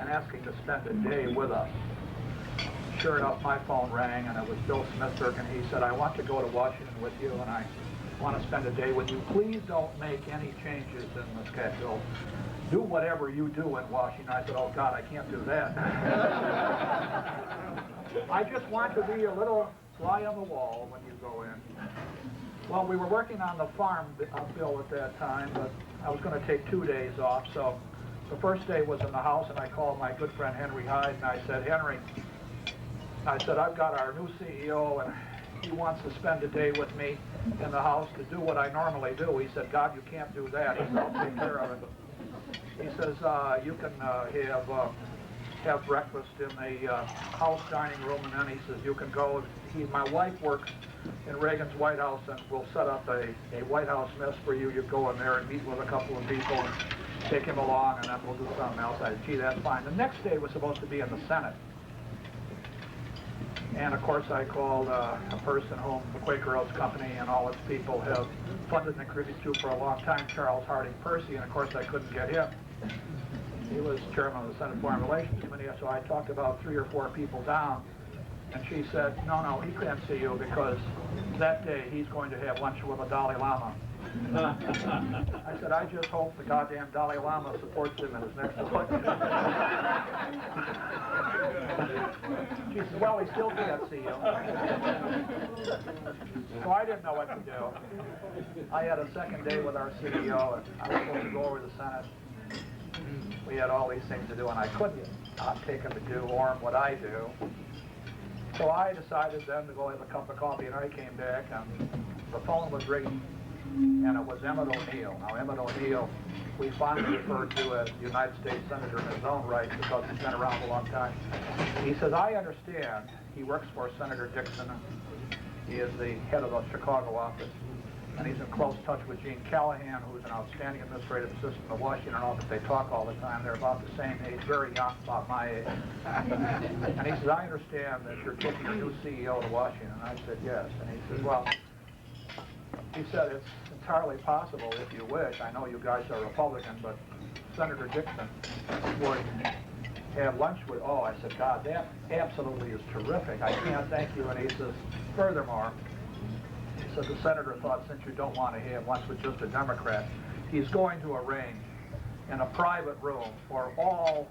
asking to spend a day with us. Sure enough, my phone rang, and it was Bill Smithberg, and he said, I want to go to Washington with you, and I want to spend a day with you. Please don't make any changes in the schedule. Do whatever you do in Washington. I said, oh, God, I can't do that. I just want to be a little fly on the wall when you go in. Well, we were working on the farm bill at that time, but I was going to take 2 days off, so the first day was in the house, and I called my good friend Henry Hyde, and I said, Henry, I've got our new CEO, and he wants to spend a day with me in the house to do what I normally do. He said, God, you can't do that. He said, I'll take care of it. He says, you can have breakfast in the house dining room, and then he says, you can go. My wife works in Reagan's White House, and we'll set up a White House mess for you. You go in there and meet with a couple of people and take him along, and then we'll do something else. I said, gee, that's fine. The next day was supposed to be in the Senate. And of course I called a person whom the Quaker Oats Company and all its people have funded and contributed to for a long time, Charles Harding Percy, and of course I couldn't get him. He was chairman of the Senate Foreign Relations Committee, so I talked about 3 or 4 people down, and she said, no, he can't see you because that day he's going to have lunch with the Dalai Lama. I said, I just hope the goddamn Dalai Lama supports him in his next election. She said, well, he still can't see you. So I didn't know what to do. I had a second day with our CEO, and I was supposed to go over to the Senate. We had all these things to do, and I couldn't take him to do Orm what I do. So I decided then to go have a cup of coffee, and I came back, and the phone was ringing, and it was Emmett O'Neill. Now, Emmett O'Neill, we fondly refer to as the United States Senator in his own right because he's been around a long time. He says, I understand. He works for Senator Dixon. He is the head of the Chicago office. And he's in close touch with Gene Callahan, who's an outstanding administrative assistant in the Washington office. They talk all the time. They're about the same age, very young, about my age. And he says, I understand that you're taking a new CEO to Washington. And I said, yes. And he says, well, he said, it's entirely possible if you wish. I know you guys are Republican, but Senator Dixon would have lunch with, oh, I said, God, that absolutely is terrific. I can't thank you. And he says, furthermore, he said, the senator thought since you don't want to have lunch with just a Democrat, he's going to arrange in a private room for all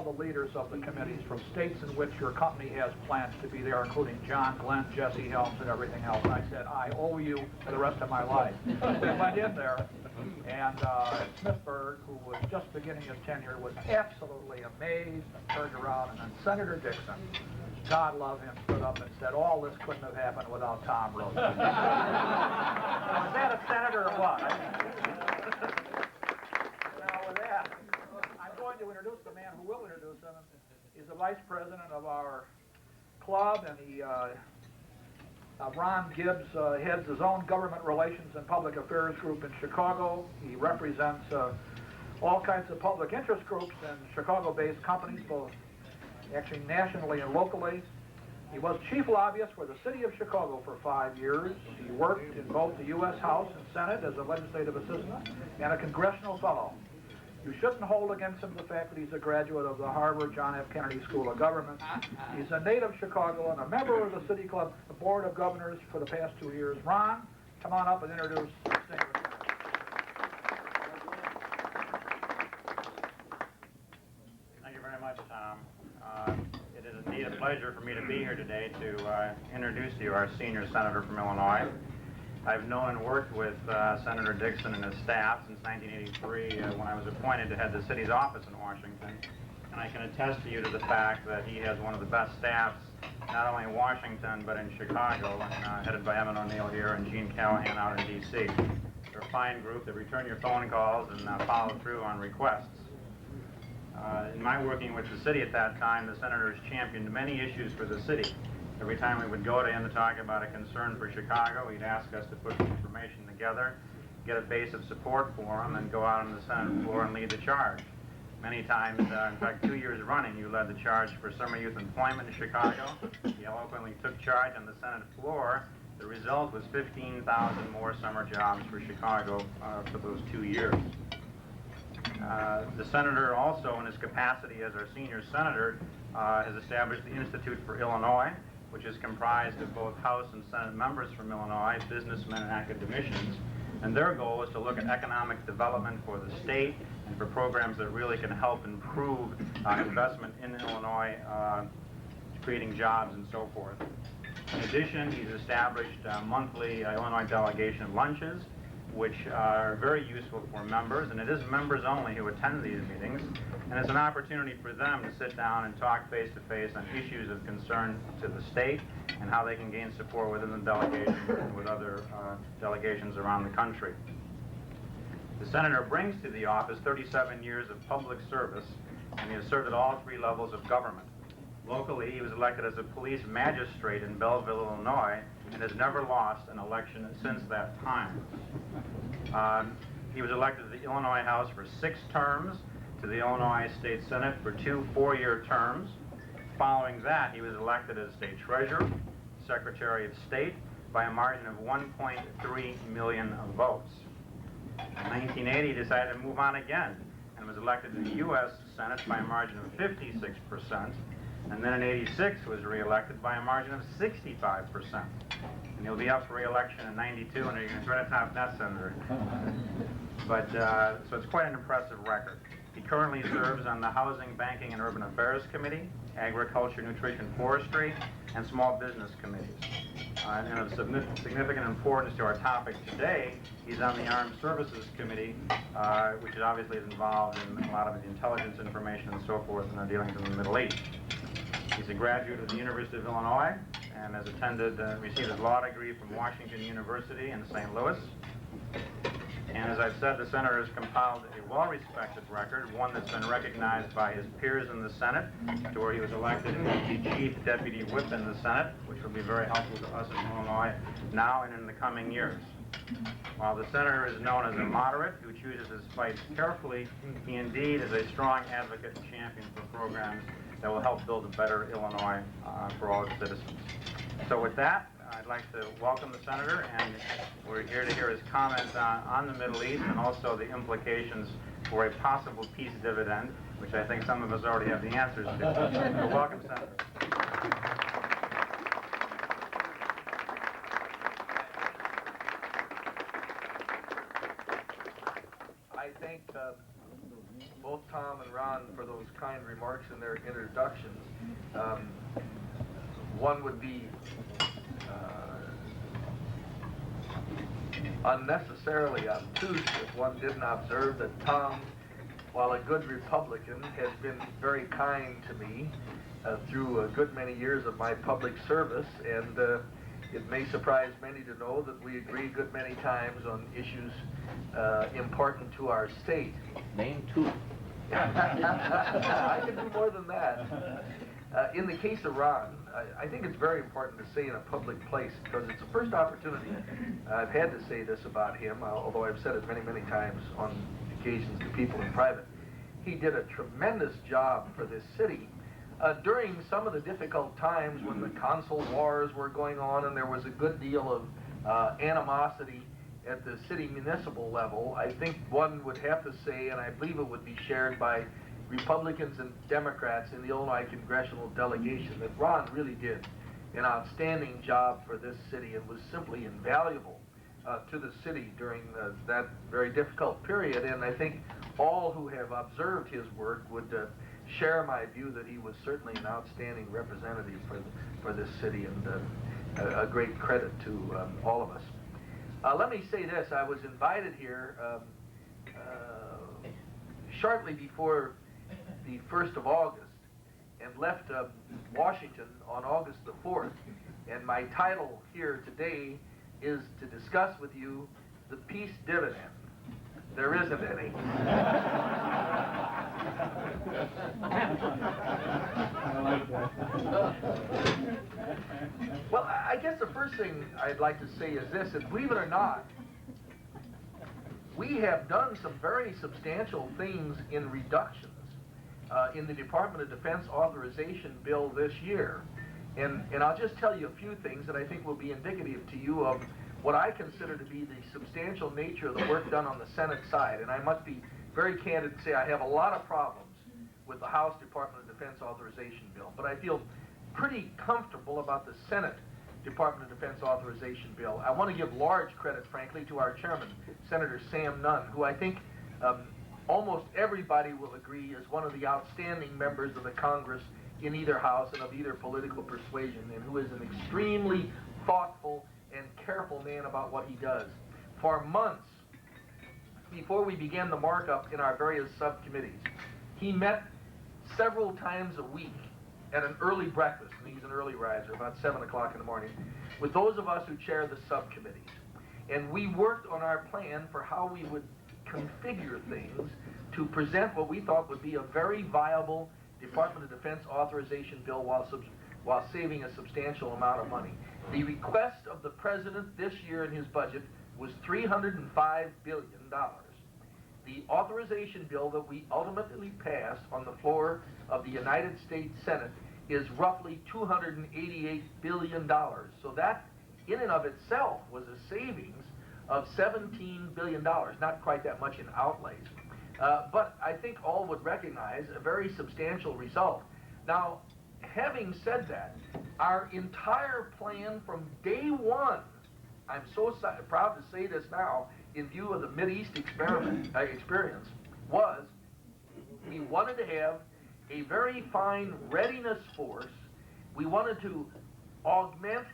the leaders of the committees from states in which your company has plans to be there, including John Glenn, Jesse Helms, and everything else. And I said, I owe you for the rest of my life. We went in there, and Smithberg, who was just beginning his tenure, was absolutely amazed and turned around, and then Senator Dixon, God love him, stood up and said, all this couldn't have happened without Tom Roosevelt. Was that a senator or what? Now with that, I'm going to introduce the man who will introduce him. He's the vice president of our club, and he, Ron Gibbs heads his own government relations and public affairs group in Chicago. He represents all kinds of public interest groups and Chicago-based companies, both actually nationally and locally. He was chief lobbyist for the city of Chicago for 5 years. He worked in both the U.S. House and Senate as a legislative assistant and a congressional fellow. You shouldn't hold against him the fact that he's a graduate of the Harvard John F. Kennedy School of Government. He's a native Chicago and a member of the City Club Board of Governors for the past 2 years. Ron, come on up and introduce the distinguished senator. Thank you very much, Tom. It is indeed a pleasure for me to be here today to introduce to you our senior senator from Illinois. I've known and worked with Senator Dixon and his staff since 1983 when I was appointed to head the city's office in Washington. And I can attest to you to the fact that he has one of the best staffs, not only in Washington, but in Chicago, headed by Emmett O'Neill here and Gene Callahan out in D.C. They're a fine group that return your phone calls and follow through on requests. In my working with the city at that time, the senators championed many issues for the city. Every time we would go to him to talk about a concern for Chicago, he'd ask us to put the information together, get a base of support for him, and go out on the Senate floor and lead the charge. Many times, in fact 2 years running, you led the charge for summer youth employment in Chicago. You eloquently took charge on the Senate floor. The result was 15,000 more summer jobs for Chicago for those 2 years. The senator also, in his capacity as our senior senator, has established the Institute for Illinois, which is comprised of both House and Senate members from Illinois, businessmen and academicians. And their goal is to look at economic development for the state and for programs that really can help improve investment in Illinois, creating jobs and so forth. In addition, he's established monthly Illinois delegation lunches, which are very useful for members, and it is members only who attend these meetings, and it's an opportunity for them to sit down and talk face-to-face on issues of concern to the state and how they can gain support within the delegation and with other delegations around the country. The senator brings to the office 37 years of public service, and he has served at all three levels of government. Locally, he was elected as a police magistrate in Belleville, Illinois, and has never lost an election since that time. He was elected to the Illinois House for 6 terms, to the Illinois State Senate for 2 4-year terms. Following that, he was elected as State Treasurer, Secretary of State, by a margin of 1.3 million votes. In 1980, he decided to move on again and was elected to the U.S. Senate by a margin of 56%. And then in '86 was reelected by a margin of 65%. And he'll be up for re-election in '92, and you're going to try to top that, Senator. But, so it's quite an impressive record. He currently serves on the Housing, Banking, and Urban Affairs Committee, Agriculture, Nutrition, Forestry, and Small Business Committees. And of significant importance to our topic today, he's on the Armed Services Committee, which obviously is involved in a lot of the intelligence information and so forth in our dealings in the Middle East. He's a graduate of the University of Illinois and has received his law degree from Washington University in St. Louis. And as I've said, the senator has compiled a well-respected record, one that's been recognized by his peers in the Senate, to where he was elected as the Chief Deputy Whip in the Senate, which will be very helpful to us in Illinois now and in the coming years. While the senator is known as a moderate who chooses his fights carefully, he indeed is a strong advocate and champion for programs that will help build a better Illinois for all its citizens. So with that, I'd like to welcome the senator, and we're here to hear his comments on the Middle East and also the implications for a possible peace dividend, which I think some of us already have the answers to. So welcome, Senator. I thank both Tom and Ron for those kind remarks in their introductions. One would be unnecessarily obtuse if one didn't observe that Tom, while a good Republican, has been very kind to me through a good many years of my public service, and it may surprise many to know that we agree a good many times on issues important to our state. Name 2. I can do more than that. In the case of Ron, I think it's very important to say in a public place, because it's the first opportunity I've had to say this about him, although I've said it many, many times on occasions to people in private. He did a tremendous job for this city during some of the difficult times when the consul wars were going on and there was a good deal of animosity at the city municipal level. I think one would have to say, and I believe it would be shared by Republicans and Democrats in the Illinois congressional delegation, that Ron really did an outstanding job for this city and was simply invaluable to the city during that very difficult period. And I think all who have observed his work would share my view that he was certainly an outstanding representative for this city, and a great credit to all of us. Let me say this. I was invited here shortly before the 1st of August and left Washington on August the 4th. And my title here today is to discuss with you the peace dividend. There isn't any. Well, I guess the first thing I'd like to say is this, that believe it or not, we have done some very substantial things in reductions in the Department of Defense authorization bill this year. And I'll just tell you a few things that I think will be indicative to you of what I consider to be the substantial nature of the work done on the Senate side. And I must be very candid and say I have a lot of problems with the House Department of Defense authorization bill, but I feel pretty comfortable about the Senate Department of Defense authorization bill. I want to give large credit, frankly, to our chairman, Senator Sam Nunn, who I think almost everybody will agree is one of the outstanding members of the Congress in either house and of either political persuasion, and who is an extremely thoughtful and careful man about what he does. For months before we began the markup in our various subcommittees, he met several times a week at an early breakfast, and he's an early riser, about 7 o'clock in the morning, with those of us who chair the subcommittees. And we worked on our plan for how we would configure things to present what we thought would be a very viable Department of Defense authorization bill while saving a substantial amount of money. The request of the President this year in his budget was $305 billion. The authorization bill that we ultimately passed on the floor of the United States Senate is roughly $288 billion. So that, in and of itself, was a savings of $17 billion. Not quite that much in outlays. But I think all would recognize a very substantial result. Now, having said that, our entire plan from day one, I'm so proud to say this now, in view of the Mideast experience, was we wanted to have a very fine readiness force. We wanted to augment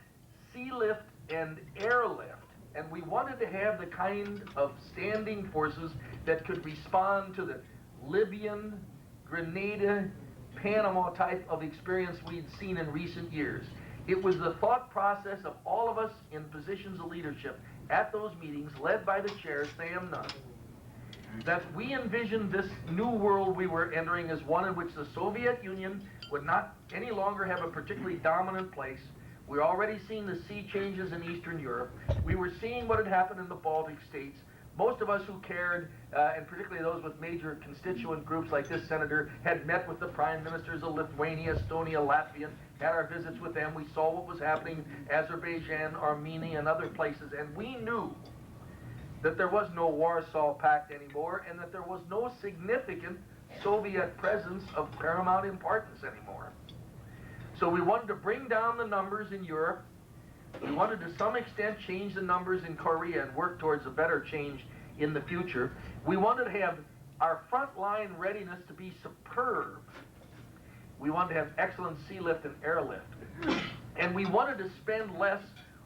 sea lift and airlift, and we wanted to have the kind of standing forces that could respond to the Libyan, Grenada, Panama type of experience we'd seen in recent years. It was the thought process of all of us in positions of leadership at those meetings, led by the chair, Sam Nunn, that we envisioned this new world we were entering as one in which the Soviet Union would not any longer have a particularly dominant place. We're already seeing the sea changes in Eastern Europe. We were seeing what had happened in the Baltic states. Most of us who cared, and particularly those with major constituent groups like this senator, had met with the prime ministers of Lithuania, Estonia, Latvia, had our visits with them. We saw what was happening in Azerbaijan, Armenia, and other places, and we knew that there was no Warsaw Pact anymore, and that there was no significant Soviet presence of paramount importance anymore. So we wanted to bring down the numbers in Europe. We wanted to some extent change the numbers in Korea and work towards a better change in the future. We wanted to have our frontline readiness to be superb. We wanted to have excellent sea lift and airlift. And we wanted to spend less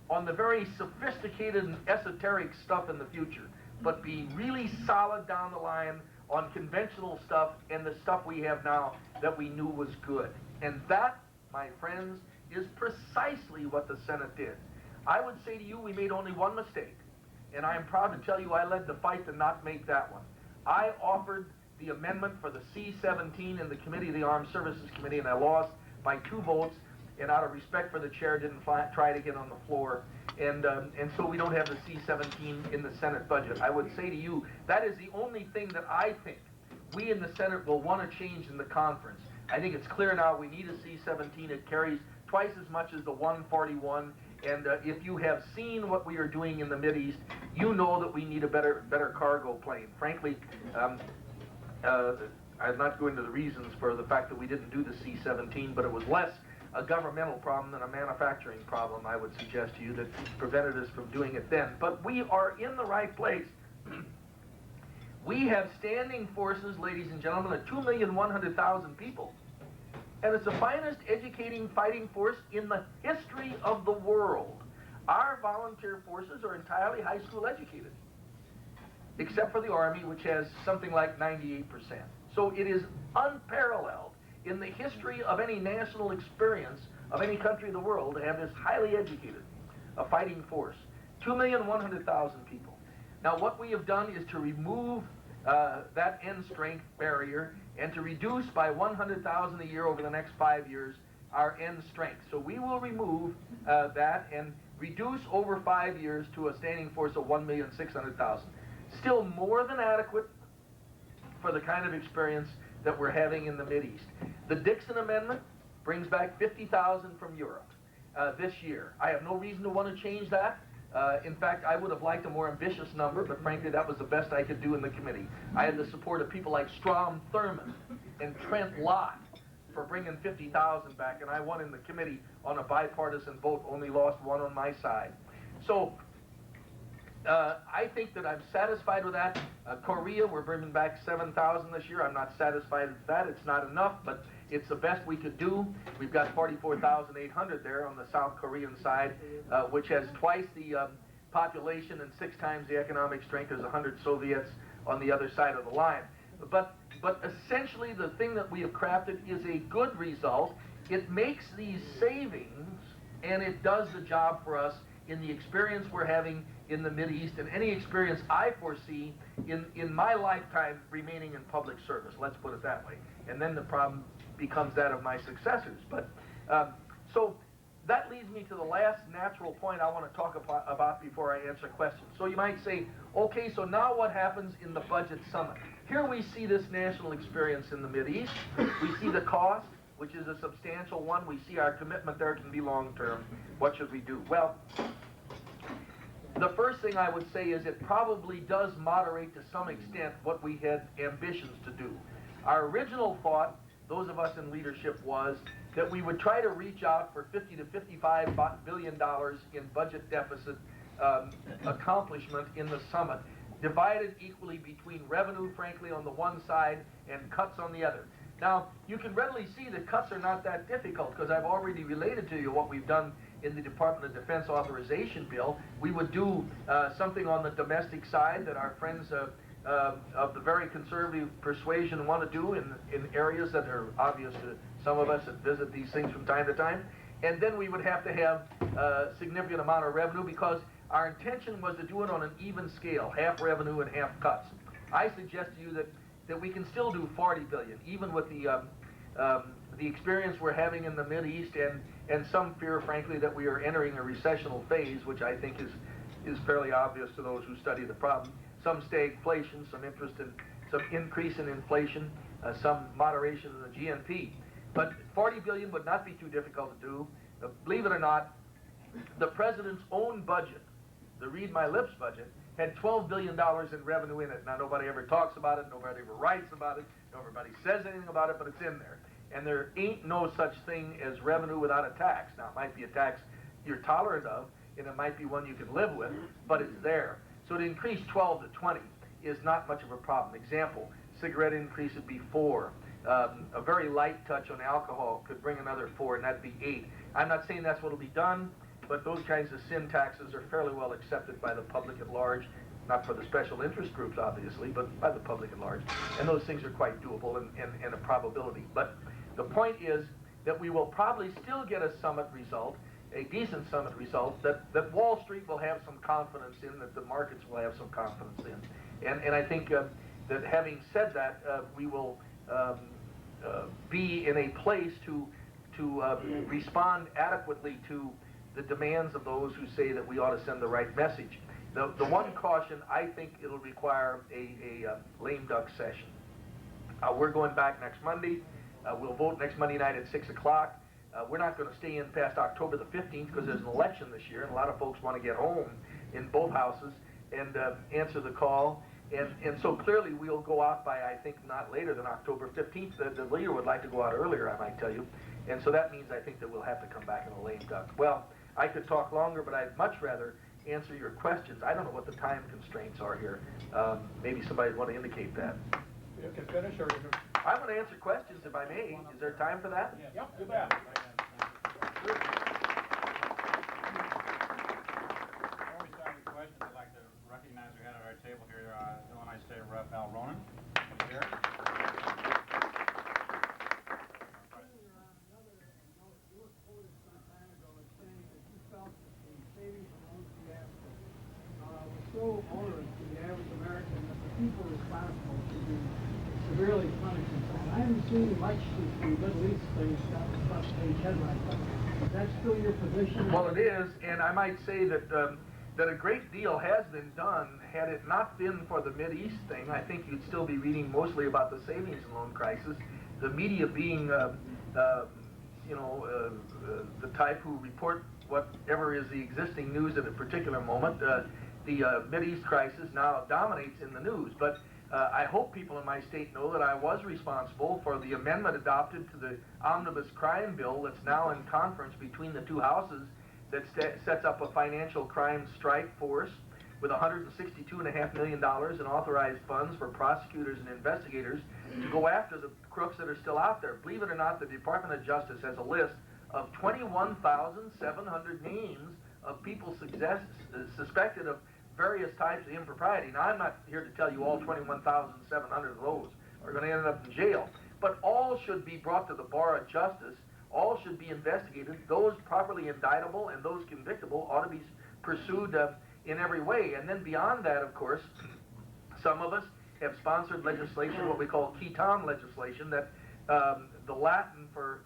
on the very sophisticated and esoteric stuff in the future, but be really solid down the line on conventional stuff and the stuff we have now that we knew was good. And that, my friends, is precisely what the Senate did. I would say to you, we made only one mistake, and I am proud to tell you I led the fight to not make that one. I offered the amendment for the C-17 in the Committee of the Armed Services Committee, and I lost by 2 votes, and out of respect for the chair, didn't try it again on the floor, and so we don't have the C-17 in the Senate budget. I would say to you, that is the only thing that I think we in the Senate will want to change in the conference. I think it's clear now we need a C-17. It carries twice as much as the 141, and if you have seen what we are doing in the Mideast, you know that we need a better cargo plane. Frankly, I'm not going into the reasons for the fact that we didn't do the C-17, but it was less a governmental problem than a manufacturing problem, I would suggest to you, that prevented us from doing it then. But we are in the right place. We have standing forces, ladies and gentlemen, of 2,100,000 people. And it's the finest educating fighting force in the history of the world. Our volunteer forces are entirely high school educated, except for the Army, which has something like 98%. So it is unparalleled in the history of any national experience of any country in the world to have this highly educated a fighting force. 2,100,000 people. Now what we have done is to remove that end strength barrier and to reduce by 100,000 a year over the next 5 years our end strength. So we will remove that and reduce over 5 years to a standing force of 1,600,000. Still more than adequate for the kind of experience that we're having in the Mideast. The Dixon Amendment brings back 50,000 from Europe this year. I have no reason to want to change that. In fact, I would have liked a more ambitious number, but frankly, that was the best I could do in the committee. I had the support of people like Strom Thurmond and Trent Lott for bringing 50,000 back, and I won in the committee on a bipartisan vote, only lost one on my side. So I think that I'm satisfied with that. Korea, we're bringing back 7,000 this year. I'm not satisfied with that. It's not enough, but it's the best we could do. We've got 44,800 there on the South Korean side, which has twice the population and 6 times the economic strength as 100 Soviets on the other side of the line. But essentially the thing that we have crafted is a good result. It makes these savings, and it does the job for us in the experience we're having in the Mideast and any experience I foresee in my lifetime remaining in public service, let's put it that way. And then the problem becomes that of my successors. But so that leads me to the last natural point I want to talk about before I answer questions. So you might say, okay, so now what happens in the budget summit? Here we see this national experience in the Mideast. We see the cost, which is a substantial one. We see our commitment there can be long-term. What should we do? Well, the first thing I would say is it probably does moderate to some extent what we had ambitions to do. Our original thought, those of us in leadership, was that we would try to reach out for $50 to $55 billion in budget deficit accomplishment in the summit, divided equally between revenue, frankly, on the one side and cuts on the other. Now, you can readily see that cuts are not that difficult because I've already related to you what we've done in the Department of Defense authorization bill. We would do something on the domestic side that our friends of the very conservative persuasion want to do in areas that are obvious to some of us that visit these things from time to time. And then we would have to have a significant amount of revenue because our intention was to do it on an even scale, half revenue and half cuts. I suggest to you that we can still do 40 billion, even with the experience we're having in the Mideast and some fear, frankly, that we are entering a recessional phase, which I think is fairly obvious to those who study the problem. Some stagflation, some increase in inflation, some moderation in the GNP. But 40 billion would not be too difficult to do. Believe it or not, the president's own budget, the Read My Lips budget, had $12 billion in revenue in it. Now, nobody ever talks about it, nobody ever writes about it, nobody says anything about it, but it's in there. And there ain't no such thing as revenue without a tax. Now, it might be a tax you're tolerant of, and it might be one you can live with, but it's there. So to increase 12 to 20 is not much of a problem. Example, cigarette increase would be 4. A very light touch on alcohol could bring another 4, and that'd be 8. I'm not saying that's what will be done, but those kinds of sin taxes are fairly well accepted by the public at large, not for the special interest groups, obviously, but by the public at large. And those things are quite doable and a probability. But the point is that we will probably still get a summit result, a decent summit result, that Wall Street will have some confidence in, that the markets will have some confidence in. And I think that having said that, we will be in a place to respond adequately to the demands of those who say that we ought to send the right message. The one caution, I think it'll require a lame duck session. We're going back next Monday. We'll vote next Monday night at 6 o'clock. We're not going to stay in past October the 15th because there's an election this year, and a lot of folks want to get home in both houses and answer the call. And so clearly we'll go out by, I think, not later than October 15th. The leader would like to go out earlier, I might tell you. And so that means I think that we'll have to come back in a lame duck. Well, I could talk longer, but I'd much rather answer your questions. I don't know what the time constraints are here. Maybe somebody would want to indicate that. You can finish or you can... I'm going to answer questions if I may. Is there time for that? Yep, you bet. Before we start with questions, I'd like to recognize we had at our table here Illinois State Rep. Al Ronan. He's here. So onerous to the average American that the people responsible should be severely punished. And I haven't seen much since the Middle East thing got the front page headline. Is that still your position? Well, it is, and I might say that that a great deal has been done. Had it not been for the Mideast thing, I think you'd still be reading mostly about the savings and loan crisis. The media being, the type who report whatever is the existing news at a particular moment. The Mideast crisis now dominates in the news, but I hope people in my state know that I was responsible for the amendment adopted to the omnibus crime bill that's now in conference between the two houses that sets up a financial crime strike force with $162.5 million in authorized funds for prosecutors and investigators to go after the crooks that are still out there. Believe it or not, the Department of Justice has a list of 21,700 names of people suspected of various types of impropriety. Now, I'm not here to tell you all 21,700 of those are going to end up in jail, but all should be brought to the bar of justice. All should be investigated. Those properly indictable and those convictable ought to be pursued in every way. And then beyond that, of course, some of us have sponsored legislation, what we call Keaton legislation, that the Latin for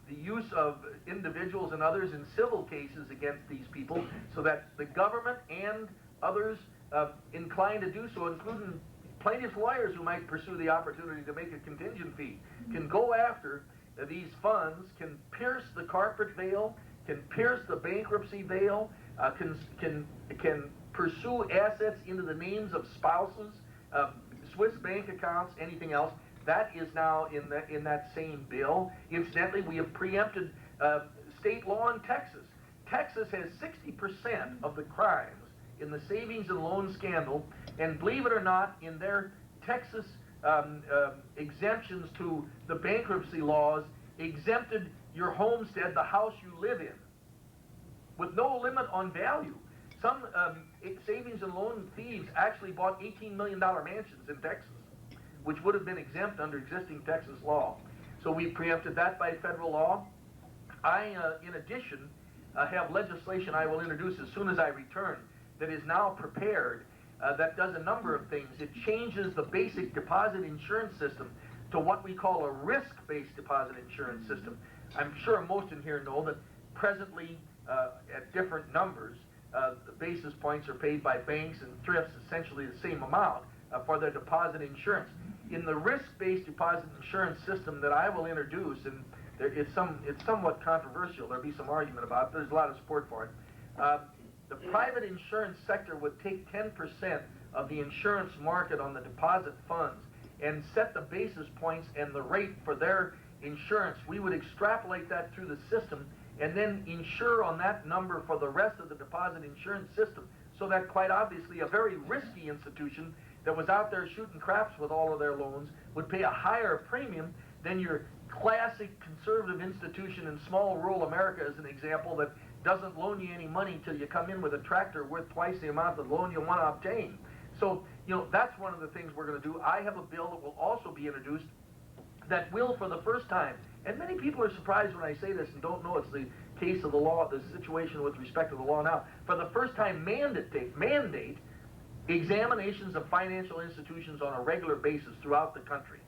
the use of individuals and others in civil cases against these people, so that the government and others inclined to do so, including plaintiffs' lawyers who might pursue the opportunity to make a contingent fee, can go after these funds, can pierce the corporate veil, can pierce the bankruptcy veil, can pursue assets into the names of spouses, Swiss bank accounts, anything else. That is now in that same bill. Incidentally, we have preempted state law in Texas. Texas has 60% of the crimes in the savings and loan scandal, and believe it or not, in their Texas exemptions to the bankruptcy laws, exempted your homestead, the house you live in, with no limit on value. Some savings and loan thieves actually bought $18 million mansions in Texas, which would have been exempt under existing Texas law. So we preempted that by federal law. I, in addition, have legislation I will introduce as soon as I return that is now prepared that does a number of things. It changes the basic deposit insurance system to what we call a risk-based deposit insurance system. I'm sure most in here know that presently, at different numbers, the basis points are paid by banks and thrifts essentially the same amount for their deposit insurance. In the risk-based deposit insurance system that I will introduce, and it's somewhat controversial, there'll be some argument about it, but there's a lot of support for it. The private insurance sector would take 10% of the insurance market on the deposit funds and set the basis points and the rate for their insurance. We would extrapolate that through the system and then insure on that number for the rest of the deposit insurance system, so that quite obviously a very risky institution that was out there shooting craps with all of their loans would pay a higher premium than your classic conservative institution in small rural America, as an example, that doesn't loan you any money till you come in with a tractor worth twice the amount of the loan you want to obtain. So, that's one of the things we're going to do. I have a bill that will also be introduced that will, for the first time, and many people are surprised when I say this and don't know it's the case of the law, the situation with respect to the law now, for the first time mandate examinations of financial institutions on a regular basis throughout the country,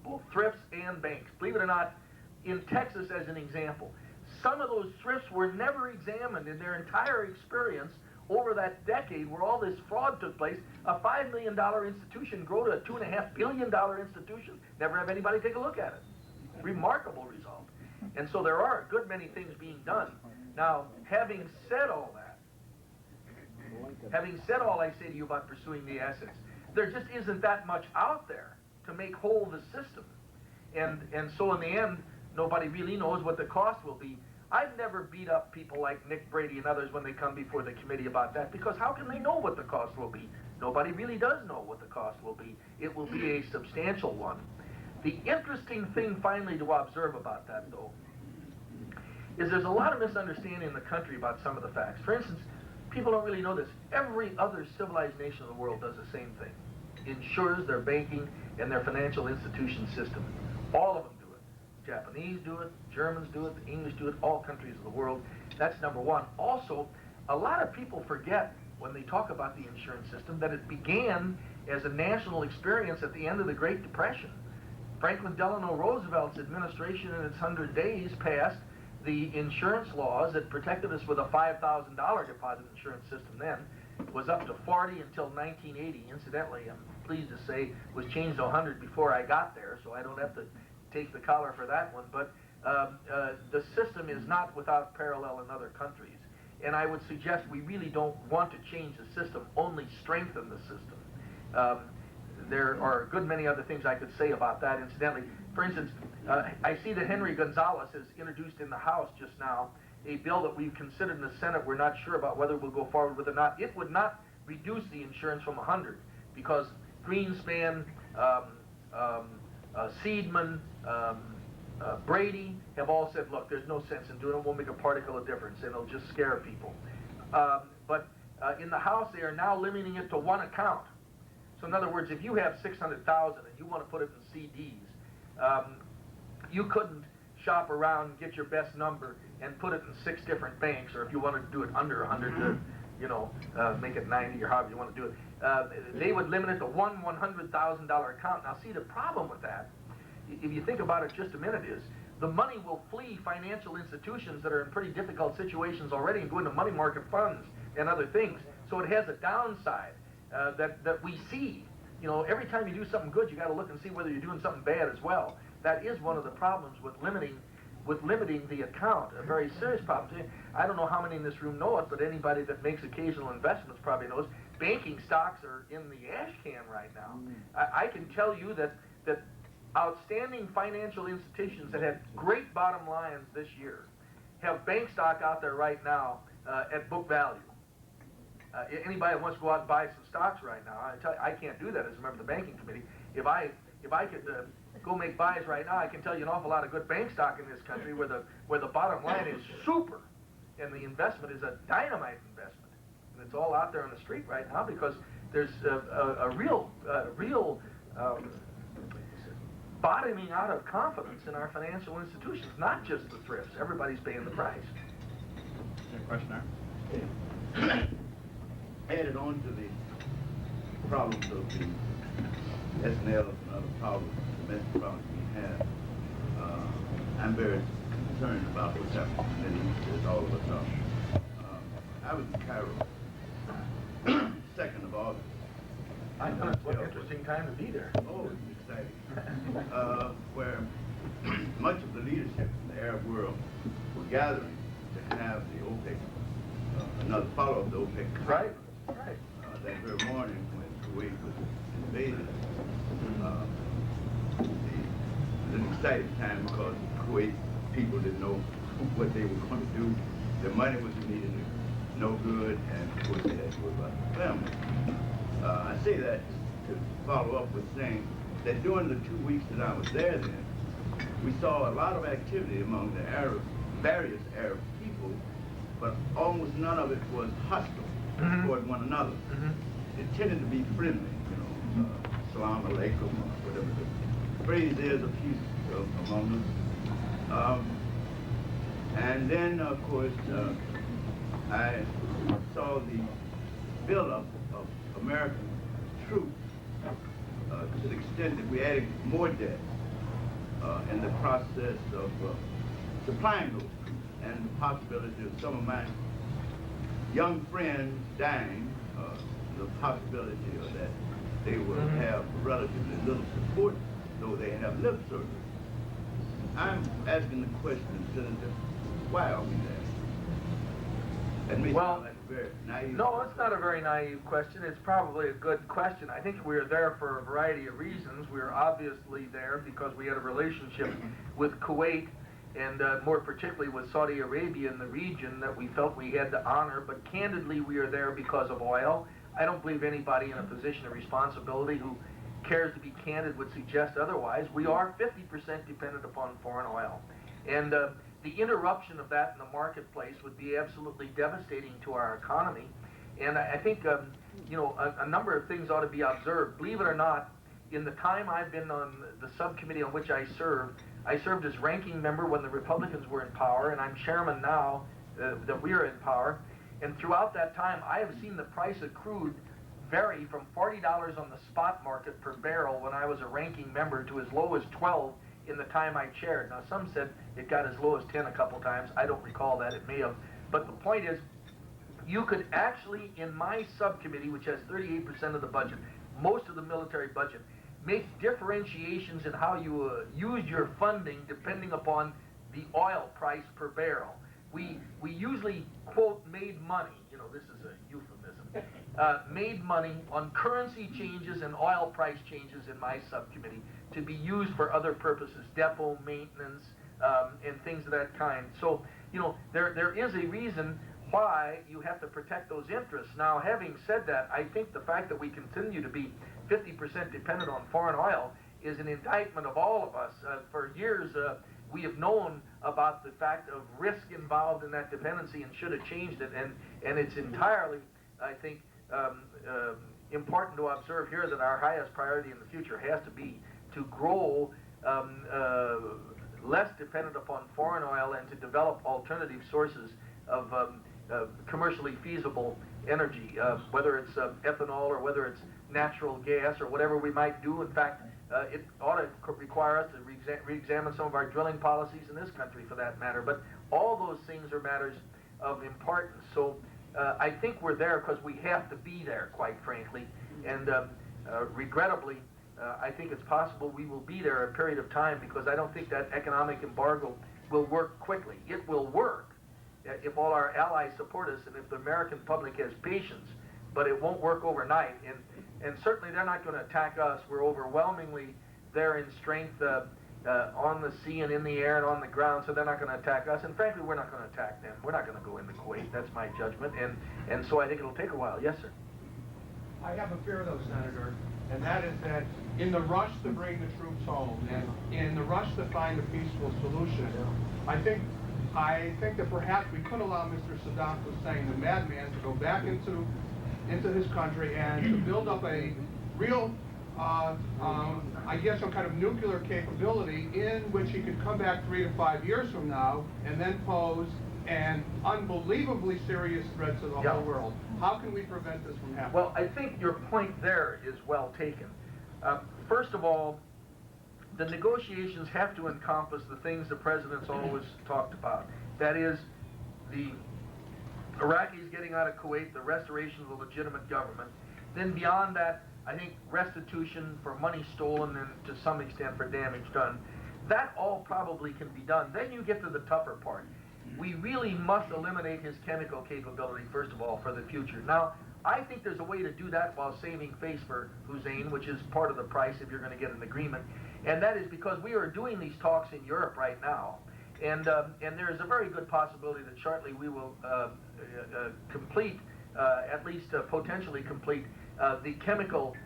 both thrifts and banks. Believe it or not, in Texas as an example, some of those thrifts were never examined in their entire experience over that decade where all this fraud took place. A $5 million institution grow to a $2.5 billion institution, never have anybody take a look at it. Remarkable result. And so there are a good many things being done. Now, having said all I say to you about pursuing the assets, there just isn't that much out there to make whole the system. And so in the end, nobody really knows what the cost will be. I've never beat up people like Nick Brady and others when they come before the committee about that, because how can they know what the cost will be? Nobody really does know what the cost will be. It will be a substantial one. The interesting thing finally to observe about that, though, is there's a lot of misunderstanding in the country about some of the facts. For instance, people don't really know this. Every other civilized nation in the world does the same thing. Insures their banking and their financial institution system. All of them do it. Japanese do it, Germans do it, the English do it, all countries of the world. That's number one. Also, a lot of people forget when they talk about the insurance system that it began as a national experience at the end of the Great Depression. Franklin Delano Roosevelt's administration in its 100 days passed the insurance laws that protected us with a $5,000 deposit insurance system then. It was up to 40 until 1980. Incidentally, I'm pleased to say, was changed to 100 before I got there, so I don't have to take the collar for that one. But the system is not without parallel in other countries. And I would suggest we really don't want to change the system, only strengthen the system. There are a good many other things I could say about that, incidentally. For instance, I see that Henry Gonzalez has introduced in the House just now a bill that we've considered in the Senate. We're not sure about whether we'll go forward with it or not. It would not reduce the insurance from 100 because Greenspan, Seidman, Brady have all said, look, there's no sense in doing it. It won't make a particle of difference, and it'll just scare people. But in the House, they are now limiting it to one account. So in other words, if you have $600,000 and you want to put it in CDs, you couldn't shop around and get your best number and put it in 6 different banks, or if you wanted to do it under 100 to, make it 90 or however you want to do it, they would limit it to one $100,000 account. Now see, the problem with that, if you think about it just a minute, is the money will flee financial institutions that are in pretty difficult situations already and go into money market funds and other things. So it has a downside that we see. Every time you do something good, you got to look and see whether you're doing something bad as well. That is one of the problems with limiting the account, a very serious problem. I don't know how many in this room know it, but anybody that makes occasional investments probably knows banking stocks are in the ash can right now. I can tell you that outstanding financial institutions that had great bottom lines this year have bank stock out there right now at book value. Anybody that wants to go out and buy some stocks right now, I tell you, I can't do that as a member of the banking committee. If I could go make buys right now, I can tell you an awful lot of good bank stock in this country where the bottom line is super, and the investment is a dynamite investment, and it's all out there on the street right now because there's a real bottoming out of confidence in our financial institutions, not just the thrifts. Everybody's paying the price. Question there? Added on to the problems of the SNLs and other problems, domestic problems we have, I'm very concerned about what's happening in the Middle East, as all of us are. I was in Cairo, 2nd of August. I know, what an interesting time to be there. Oh, it's exciting. Where much of the leadership in the Arab world were gathering to have the OPEC, another follow-up to OPEC. Right. That very morning when Kuwait was invaded, it was an exciting time because Kuwait people didn't know what they were going to do. Their money was immediately no good, and of course they had to worry about their family. I say that to follow up with saying that during the 2 weeks that I was there then, we saw a lot of activity among the various Arab people, but almost none of it was hostile toward one another. It tended to be friendly, salam alaikum, or whatever the phrase is, a peace among us. And then, of course, I saw the buildup of American troops to the extent that we added more debt in the process of supplying those troops, and the possibility of some of my young friends dying, the possibility of that they will have relatively little support, though they have lip service. I'm asking the question, Senator, why are we there? That may sound like a very naive No, it's not a very naive question. It's probably a good question. I think we're there for a variety of reasons. We're obviously there because we had a relationship with Kuwait, and more particularly with Saudi Arabia in the region that we felt we had to honor. But candidly, we are there because of oil. I don't believe anybody in a position of responsibility who cares to be candid would suggest otherwise. We are 50% dependent upon foreign oil. And the interruption of that in the marketplace would be absolutely devastating to our economy. And I think, a number of things ought to be observed. Believe it or not, in the time I've been on the subcommittee on which I served as ranking member when the Republicans were in power, and I'm chairman now that we are in power. And throughout that time, I have seen the price of crude vary from $40 on the spot market per barrel when I was a ranking member to as low as 12 in the time I chaired. Now, some said it got as low as 10 a couple times. I don't recall that. It may have. But the point is, you could actually, in my subcommittee, which has 38% of the budget, most of the military budget, make differentiations in how you use your funding depending upon the oil price per barrel. We usually quote made money, you know, this is a euphemism, made money on currency changes and oil price changes in my subcommittee to be used for other purposes, depot maintenance, and things of that kind. So, you know, there is a reason why you have to protect those interests. Now, having said that, I think the fact that we continue to be 50% dependent on foreign oil is an indictment of all of us. For years, we have known about the fact of risk involved in that dependency and should have changed it. And it's entirely, I think, important to observe here that our highest priority in the future has to be to grow less dependent upon foreign oil and to develop alternative sources of commercially feasible energy, whether it's ethanol or whether it's natural gas or whatever we might do. In fact, it ought to require us to re-examine some of our drilling policies in this country for that matter. But all those things are matters of importance. So I think we're there because we have to be there, quite frankly. And regrettably, I think it's possible we will be there a period of time because I don't think that economic embargo will work quickly. It will work if all our allies support us and if the American public has patience, but it won't work overnight. And certainly they're not going to attack us. We're overwhelmingly there in strength on the sea and in the air and on the ground, so they're not going to attack us. And frankly, we're not going to attack them. We're not going to go into Kuwait. That's my judgment. And so I think it'll take a while. Yes, sir. I have a fear, though, Senator, and that is that in the rush to bring the troops home and in the rush to find a peaceful solution, I think that perhaps we could allow Mr. Saddam Hussein, the madman, to go back into his country and to build up a real, I guess, some kind of nuclear capability in which he could come back 3 to 5 years from now and then pose an unbelievably serious threat to the whole world. How can we prevent this from happening? Well, I think your point there is well taken. First of all, the negotiations have to encompass the things the president's always talked about. That is, the Iraqis getting out of Kuwait, the restoration of the legitimate government. Then beyond that, I think restitution for money stolen and to some extent for damage done. That all probably can be done. Then you get to the tougher part. We really must eliminate his chemical capability, first of all, for the future. Now, I think there's a way to do that while saving face for Hussein, which is part of the price if you're going to get an agreement. And that is because we are doing these talks in Europe right now. And there is a very good possibility that shortly we will complete, at least potentially complete, the chemical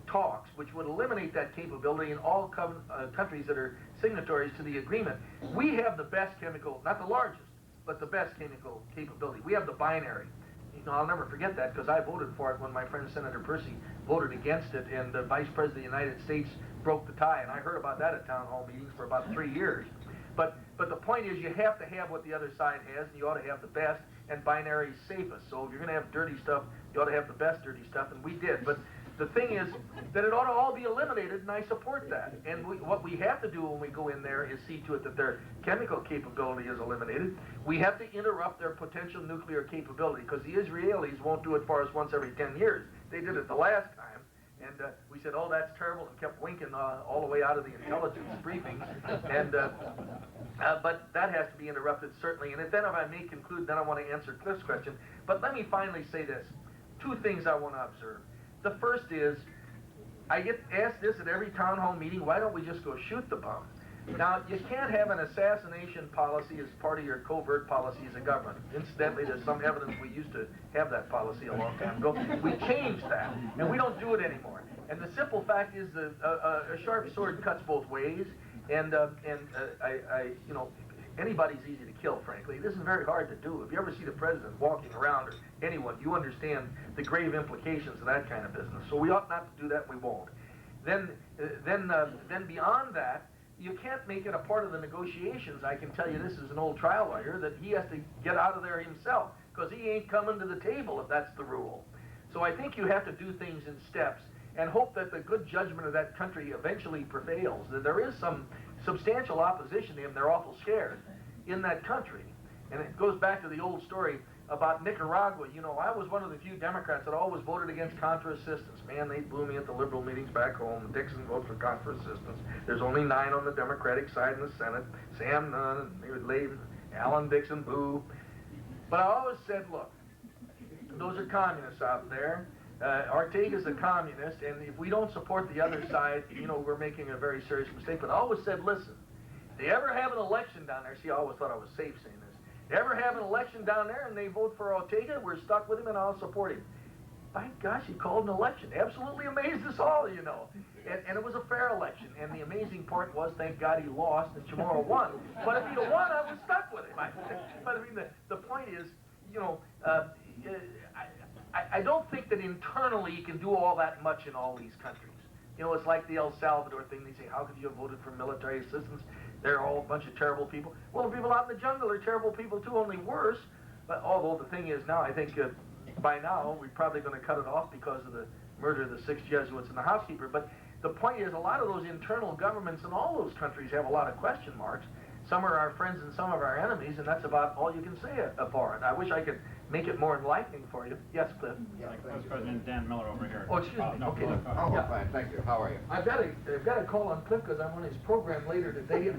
talks, which would eliminate that capability in all countries that are signatories to the agreement. We have the best chemical, not the largest, but the best chemical capability. We have the binary. You know, I'll never forget that because I voted for it when my friend Senator Percy voted against it, and the Vice President of the United States broke the tie, and I heard about that at town hall meetings for about 3 years. But the point is, you have to have what the other side has, and you ought to have the best, and binary is safest. So if you're going to have dirty stuff, you ought to have the best dirty stuff, and we did. But the thing is that it ought to all be eliminated, and I support that. And what we have to do when we go in there is see to it that their chemical capability is eliminated. We have to interrupt their potential nuclear capability, because the Israelis won't do it for us once every 10 years. They did it the last time. And we said, oh, that's terrible, and kept winking all the way out of the intelligence briefings. And but that has to be interrupted, certainly. And then if I may conclude, then I want to answer Cliff's question. But let me finally say this. 2 things I want to observe. The first is, I get asked this at every town hall meeting, why don't we just go shoot the bomb? Now, you can't have an assassination policy as part of your covert policy as a government. Incidentally, there's some evidence we used to have that policy a long time ago. We changed that, and we don't do it anymore. And the simple fact is that a sharp sword cuts both ways, and you know, anybody's easy to kill, frankly. It isn't very hard to do. If you ever see the president walking around, or anyone, you understand the grave implications of that kind of business. So we ought not to do that, and we won't. Then beyond that, you can't make it a part of the negotiations. I can tell you this as an old trial lawyer, that he has to get out of there himself, because he ain't coming to the table if that's the rule. So I think you have to do things in steps and hope that the good judgment of that country eventually prevails. That there is some substantial opposition to him. They're awful scared in that country. And it goes back to the old story about Nicaragua, you know, I was one of the few Democrats that always voted against contra-assistance. Man, they blew me at the liberal meetings back home. Dixon votes for contra-assistance. There's only 9 on the Democratic side in the Senate. Sam Nunn, and David Levin, Alan Dixon, boo. But I always said, look, those are communists out there. Ortega's a communist, and if we don't support the other side, you know, we're making a very serious mistake. But I always said, listen, if they ever have an election down there, see, I always thought I was safe saying this. If they ever have an election down there and they vote for Ortega, we're stuck with him and I'll support him. By gosh, he called an election. Absolutely amazed us all, you know. And it was a fair election. And the amazing part was, thank God he lost and Chamorro won. But if he'd have won, I was stuck with him. But I mean, the point is, you know, I don't think that internally you can do all that much in all these countries. You know, it's like the El Salvador thing. They say, how could you have voted for military assistance? They're all a bunch of terrible people. Well, the people out in the jungle are terrible people too, only worse. But although the thing is now, I think by now we're probably going to cut it off because of the murder of the 6 Jesuits and the housekeeper. But the point is, a lot of those internal governments in all those countries have a lot of question marks. Some are our friends and some of our enemies, and that's about all you can say for it. I wish I could make it more enlightening for you. Yes, Cliff? Vice President Dan Miller over here. Oh, excuse me. No, Okay. go ahead. Yeah. Fine, thank you. How are you? I've got to call on Cliff because I'm on his program later today.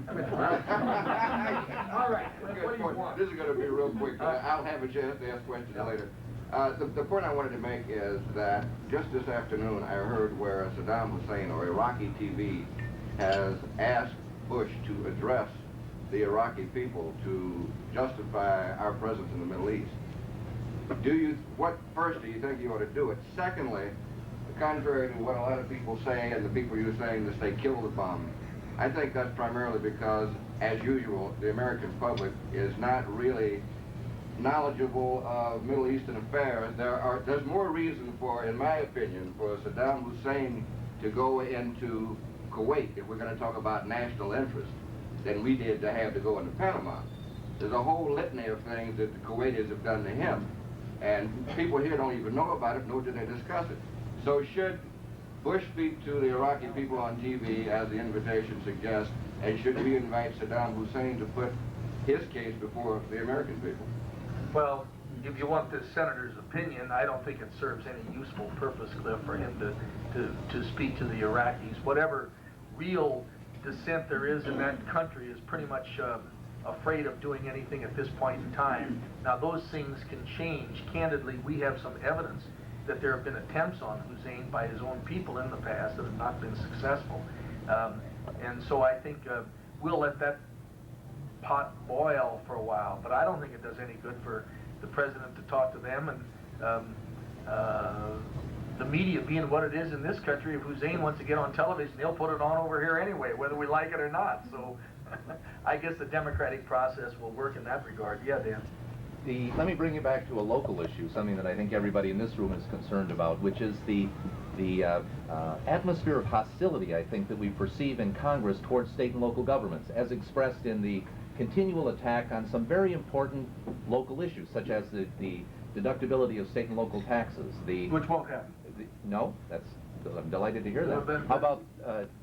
All right, Cliff, what do you want? This is going to be real quick. I'll have a chance to ask questions later. The point I wanted to make is that just this afternoon I heard where Saddam Hussein or Iraqi TV has asked Bush to address the Iraqi people to justify our presence in the Middle East. First, do you think you ought to do it? Secondly, contrary to what a lot of people say and the people you're saying that they killed the bomb, I think that's primarily because, as usual, the American public is not really knowledgeable of Middle Eastern affairs. There's more reason for, in my opinion, for Saddam Hussein to go into Kuwait, if we're going to talk about national interest, than we did to have to go into Panama. There's a whole litany of things that the Kuwaitis have done to him, and people here don't even know about it, nor do they discuss it. So should Bush speak to the Iraqi people on TV, as the invitation suggests, and should we invite Saddam Hussein to put his case before the American people? Well, if you want the senator's opinion, I don't think it serves any useful purpose, Cliff, for him to speak to the Iraqis. Whatever real dissent there is in that country is pretty much afraid of doing anything at this point in time. Now, those things can change. Candidly, we have some evidence that there have been attempts on Hussein by his own people in the past that have not been successful. And so I think we'll let that pot boil for a while, but I don't think it does any good for the president to talk to them. And the media being what it is in this country, if Hussein wants to get on television, they'll put it on over here anyway, whether we like it or not. So I guess the democratic process will work in that regard. Yeah, Dan? Let me bring you back to a local issue, something that I think everybody in this room is concerned about, which is the atmosphere of hostility, I think, that we perceive in Congress towards state and local governments, as expressed in the continual attack on some very important local issues, such as the deductibility of state and local taxes. Which won't happen. No, I'm delighted to hear that. Well, How about...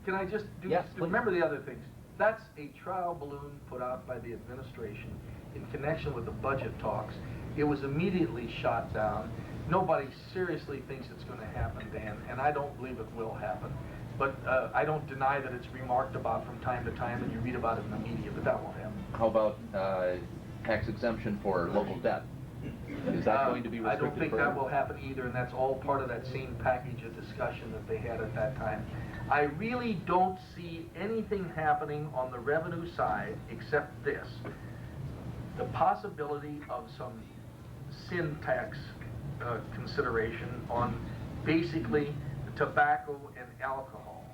can I just do, yes, remember the other things? That's a trial balloon put out by the administration in connection with the budget talks. It was immediately shot down. Nobody seriously thinks it's going to happen, Dan, and I don't believe it will happen. But I don't deny that it's remarked about from time to time, and you read about it in the media, but that won't happen. How about tax exemption for local debt? Is that going to be restricted? I don't think that will happen either, and that's all part of that same package of discussion that they had at that time. I really don't see anything happening on the revenue side except this. The possibility of some sin tax consideration on basically tobacco and alcohol.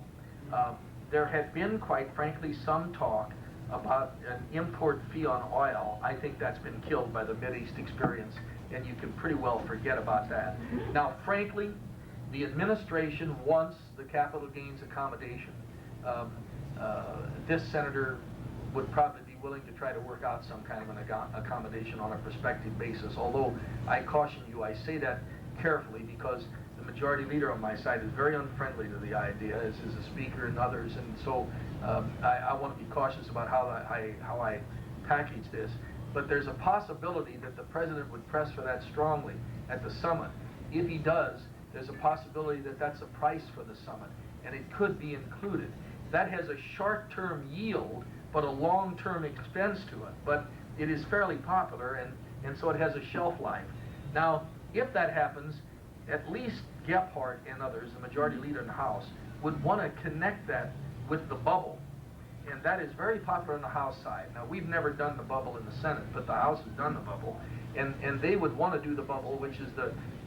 There had been, quite frankly, some talk about an import fee on oil. I think that's been killed by the Mideast experience, and you can pretty well forget about that. Now, frankly, the administration wants the capital gains accommodation. This senator would probably be willing to try to work out some kind of an accommodation on a prospective basis, although I caution you, I say that carefully because the majority leader on my side is very unfriendly to the idea, as is the speaker and others, and so I want to be cautious about how I package this. but there's a possibility that the president would press for that strongly at the summit. If he does, there's a possibility that that's a price for the summit, and it could be included. That has a short-term yield, but a long-term expense to it. But it is fairly popular, and so it has a shelf life. Now, if that happens, at least Gephardt and others, the majority leader in the House, would want to connect that with the bubble. And that is very popular on the House side. Now, we've never done the bubble in the Senate, but the House has done the bubble. And they would want to do the bubble, which is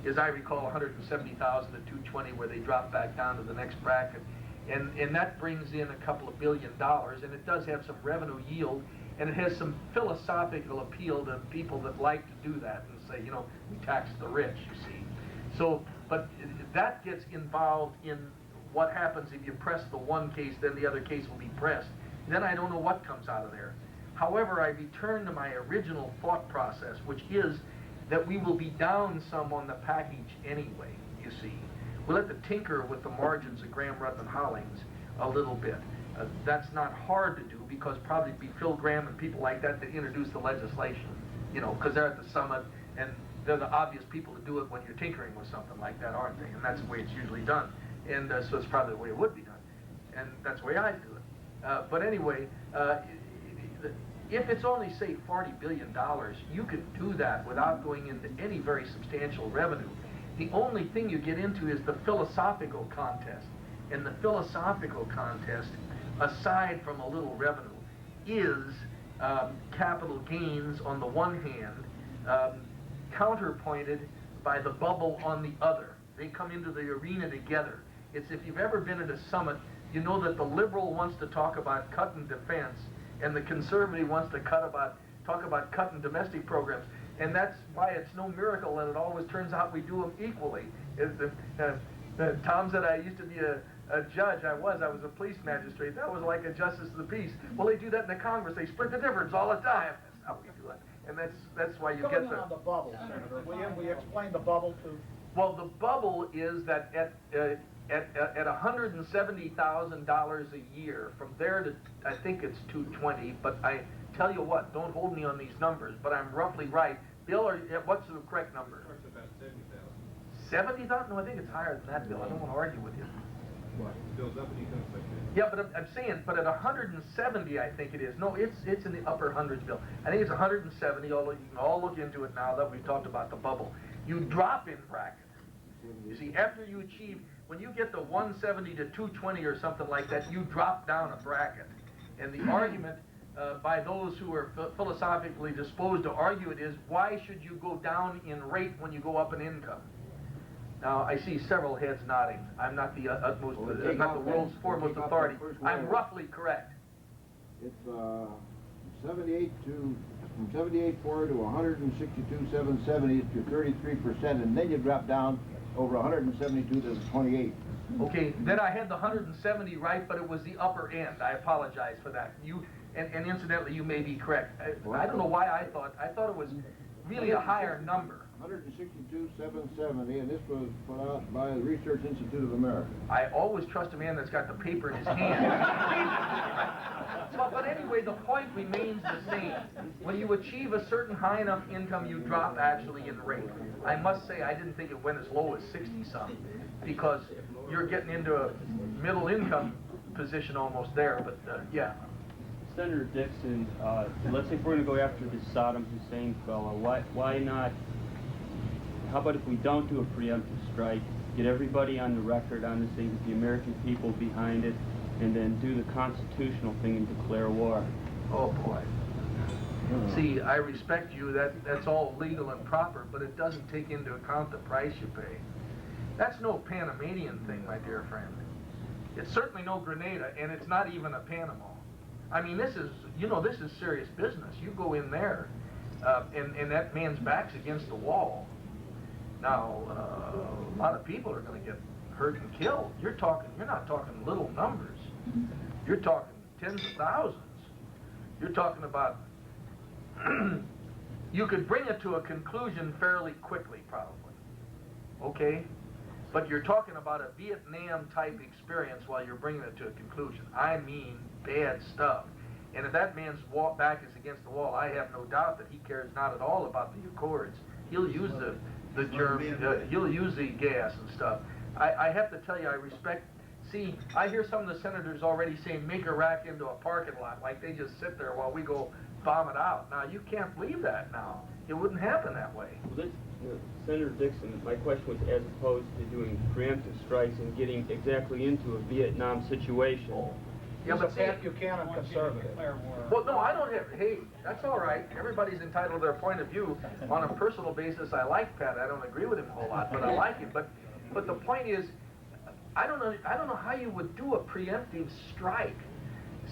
as I recall, 170,000 to 220, where they drop back down to the next bracket. And that brings in a couple of $1 billion, and it does have some revenue yield, and it has some philosophical appeal to people that like to do that and say, we tax the rich, you see. So, but that gets involved in what happens if you press the one case, then the other case will be pressed. Then I don't know what comes out of there. However, I return to my original thought process, which is that we will be down some on the package anyway, you see. We'll have to tinker with the margins of Graham, Rudd, and Hollings a little bit. That's not hard to do, because probably it'd be Phil Graham and people like that introduce the legislation, because they're at the summit, and they're the obvious people to do it when you're tinkering with something like that, aren't they? And that's the way it's usually done. And so it's probably the way it would be done. And that's the way I'd do it. But anyway, if it's only, say, $40 billion, you can do that without going into any very substantial revenue. The only thing you get into is the philosophical contest. And the philosophical contest, aside from a little revenue, is capital gains on the one hand, counterpointed by the bubble on the other. They come into the arena together. It's, if you've ever been at a summit, you know that the liberal wants to talk about cutting defense, and the conservative wants to talk about cutting domestic programs. And that's why it's no miracle that it always turns out we do them equally. Tom said I used to be a judge. I was a police magistrate. That was like a justice of the peace. Well, they do that in the Congress. They split the difference all the time. That's how we do it. And that's why you get Going on the bubble, Senator. Will you explain the bubble too? Well, the bubble is that at $170,000 a year, from there to, I think it's 220, but I tell you what, don't hold me on these numbers, but I'm roughly right. Bill, what's the correct number? It's about 70,000. 70,000? No, I think it's higher than that, Bill. I don't want to argue with you. What? Builds up and he comes like that. Yeah, but I'm saying, but at 170, I think it is. No, it's in the upper hundreds, Bill. I think it's 170. You can all look into it now that we've talked about the bubble. You drop in bracket. You see, after you achieve, when you get the 170 to 220 or something like that, you drop down a bracket. And the argument by those who are philosophically disposed to argue it is, why should you go down in rate when you go up in income? Now, I see several heads nodding. I'm not the utmost, not the world's foremost authority. I'm roughly correct. It's from 78.4 to 162.770 to 33%, and then you drop down over 172 to 28. Okay, then I had the 170 right, but it was the upper end. I apologize for that. And incidentally, you may be correct. I don't know why I thought it was really a higher number. 162.770, and this was put out by the Research Institute of America. I always trust a man that's got the paper in his hand. But anyway, the point remains the same. When you achieve a certain high enough income, you drop actually in rate. I must say, I didn't think it went as low as 60-some, because you're getting into a middle income position almost there, but yeah. Senator Dixon, let's say if we're going to go after this Saddam Hussein fellow, why not, how about if we don't do a preemptive strike, get everybody on the record on this thing, get the American people behind it, and then do the constitutional thing and declare war? Oh boy. See, I respect you, that's all legal and proper, but it doesn't take into account the price you pay. That's no Panamanian thing, my dear friend. It's certainly no Grenada, and it's not even a Panama. I mean, this is serious business. You go in there, and that man's back's against the wall. Now, a lot of people are going to get hurt and killed. You're not talking little numbers. You're talking tens of thousands. You're talking about, you could bring it to a conclusion fairly quickly, probably. Okay? But you're talking about a Vietnam-type experience while you're bringing it to a conclusion. I mean, bad stuff. And if that man's back is against the wall, I have no doubt that he cares not at all about the Accords. He'll use the germ, he'll use the gas and stuff. I have to tell you, I respect. See, I hear some of the senators already saying, make Iraq into a parking lot, like they just sit there while we go bomb it out. Now, you can't believe that now. It wouldn't happen that way. Well, Senator Dixon, my question was as opposed to doing preemptive strikes and getting exactly into a Vietnam situation. Yeah, but see, you can't on conservative. well, no, I don't have, hey, that's all right. Everybody's entitled to their point of view. On a personal basis, I like Pat. I don't agree with him a whole lot, but I like him. But the point is, I don't know how you would do a preemptive strike.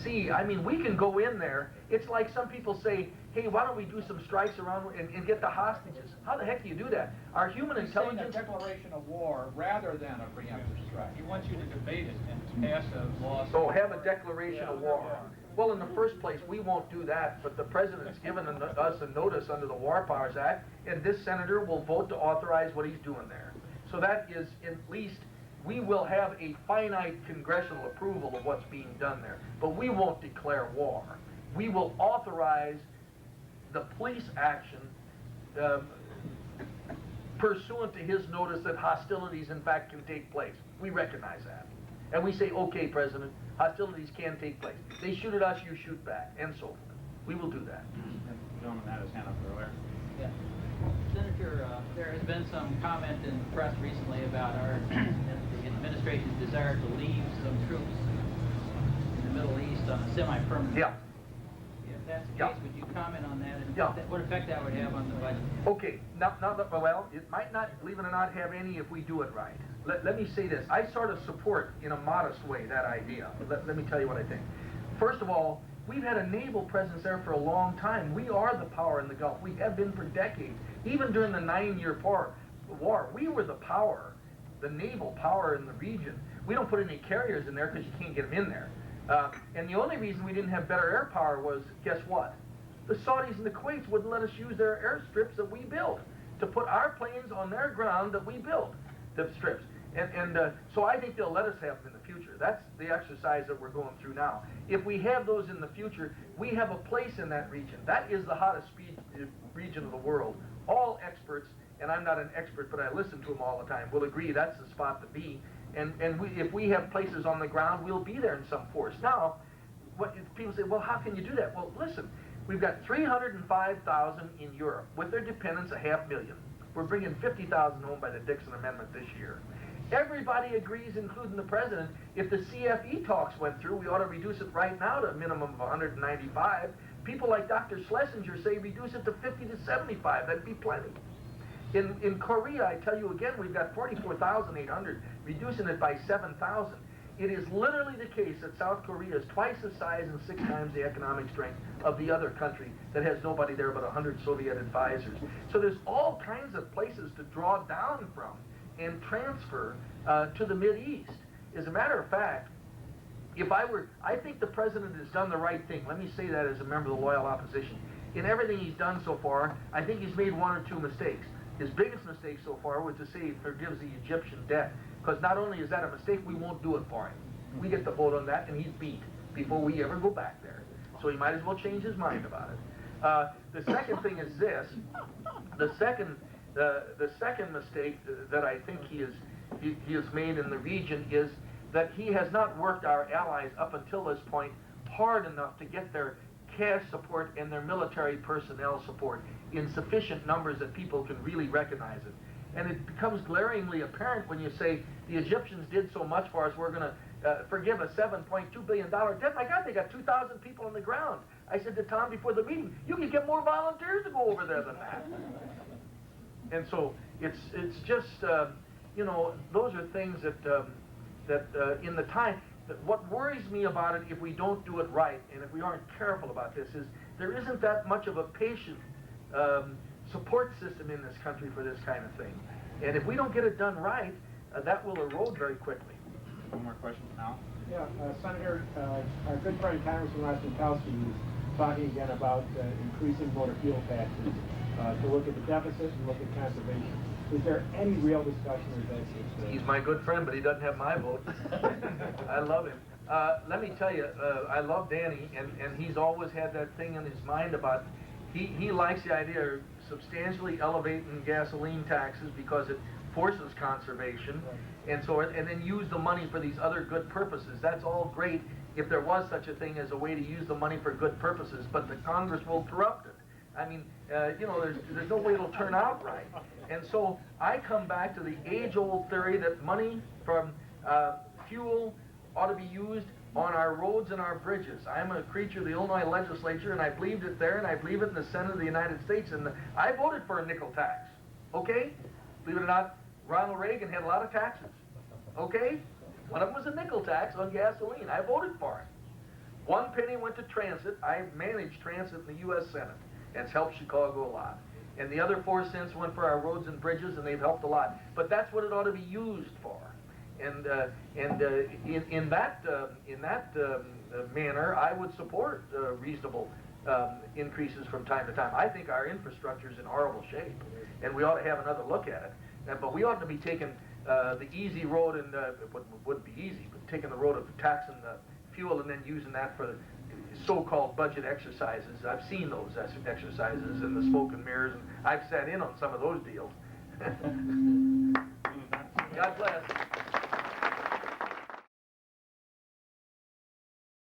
See, I mean, we can go in there. It's like some people say, hey, why don't we do some strikes around and get the hostages? How the heck do you do that? Our human intelligence... He's saying a declaration of war rather than a preemptive strike. He wants you to debate it and pass a law. So have a declaration of war. Well, in the first place, we won't do that, but the president's given us a notice under the War Powers Act, and this senator will vote to authorize what he's doing there. So that is at least... we will have a finite congressional approval of what's being done there, but we won't declare war. We will authorize the police action pursuant to his notice that hostilities in fact can take place. We recognize that. And we say, okay, President, hostilities can take place. They shoot at us, you shoot back, and so forth. We will do that. The gentleman had his hand up earlier. Yeah. Senator, there has been some comment in the press recently about the administration's desire to leave some troops in the Middle East on a semi-permanent. Yeah. If that's the case, would you comment on that and Yeah. what effect that would have on the budget? Okay, well, it might not, believe it or not, have any if we do it right. Let me say this. I sort of support, in a modest way, that idea. Let me tell you what I think. First of all, we've had a naval presence there for a long time. We are the power in the Gulf. We have been for decades. Even during the 9-year war, we were the power, the naval power in the region. We don't put any carriers in there because you can't get them in there. And the only reason we didn't have better air power was, guess what? The Saudis and the Kuwaits wouldn't let us use their airstrips that we built to put our planes on their ground that we built, the strips. So I think they'll let us have them in the future. That's the exercise that we're going through now. If we have those in the future, we have a place in that region. That is the hottest region of the world. All experts, and I'm not an expert, but I listen to them all the time, will agree that's the spot to be. And if we have places on the ground, we'll be there in some force. Now, people say, well, how can you do that? Well, listen, we've got 305,000 in Europe, with their dependents 500,000. We're bringing 50,000 home by the Dixon Amendment this year. Everybody agrees, including the president, if the CFE talks went through, we ought to reduce it right now to a minimum of 195. People like Dr. Schlesinger say reduce it to 50 to 75. That'd be plenty. In Korea, I tell you again, we've got 44,800, reducing it by 7,000. It is literally the case that South Korea is twice the size and 6 times the economic strength of the other country that has nobody there but 100 Soviet advisors. So there's all kinds of places to draw down from and transfer to the Mideast. As a matter of fact, I think the president has done the right thing. Let me say that as a member of the loyal opposition. In everything he's done so far, I think he's made 1 or 2 mistakes. His biggest mistake so far was to say he forgives the Egyptian debt. Because not only is that a mistake, we won't do it for him. We get the vote on that, and he's beat before we ever go back there. So he might as well change his mind about it. The second thing is this. The second mistake that I think he has made in the region is that he has not worked our allies up until this point hard enough to get their cash support and their military personnel support in sufficient numbers that people can really recognize it. And it becomes glaringly apparent when you say the Egyptians did so much for us, we're going to forgive a $7.2 billion debt. My God, they got 2,000 people on the ground. I said to Tom before the meeting, you can get more volunteers to go over there than that. And so it's just, those are things that in the time, what worries me about it if we don't do it right, and if we aren't careful about this, is there isn't that much of a patient support system in this country for this kind of thing. And if we don't get it done right, that will erode very quickly. One more question now. Yeah, Senator, our good friend Congressman Rostenkowski was talking again about increasing motor fuel taxes to look at the deficit and look at conservation. Is there any real discussion or is that just... He's my good friend, but he doesn't have my vote. I love him. Let me tell you, I love Danny, and he's always had that thing in his mind about, he likes the idea of substantially elevating gasoline taxes because it forces conservation, and then use the money for these other good purposes. That's all great if there was such a thing as a way to use the money for good purposes, but the Congress will corrupt it. I mean, there's no way it'll turn out right. And so I come back to the age-old theory that money from fuel ought to be used on our roads and our bridges. I'm a creature of the Illinois legislature, and I believed it there, and I believe it in the Senate of the United States, and I voted for a nickel tax, okay? Believe it or not, Ronald Reagan had a lot of taxes, okay? One of them was a nickel tax on gasoline. I voted for it. 1 penny went to transit. I managed transit in the U.S. Senate. It's helped Chicago a lot. And the other 4 cents went for our roads and bridges, and they've helped a lot. But that's what it ought to be used for. And in that manner, I would support reasonable increases from time to time. I think our infrastructure is in horrible shape, and we ought to have another look at it. But we ought to be taking the easy road, and it wouldn't be easy, but taking the road of taxing the fuel and then using that for the so-called budget exercises. I've seen those exercises in the smoke and mirrors, and I've sat in on some of those deals. God bless.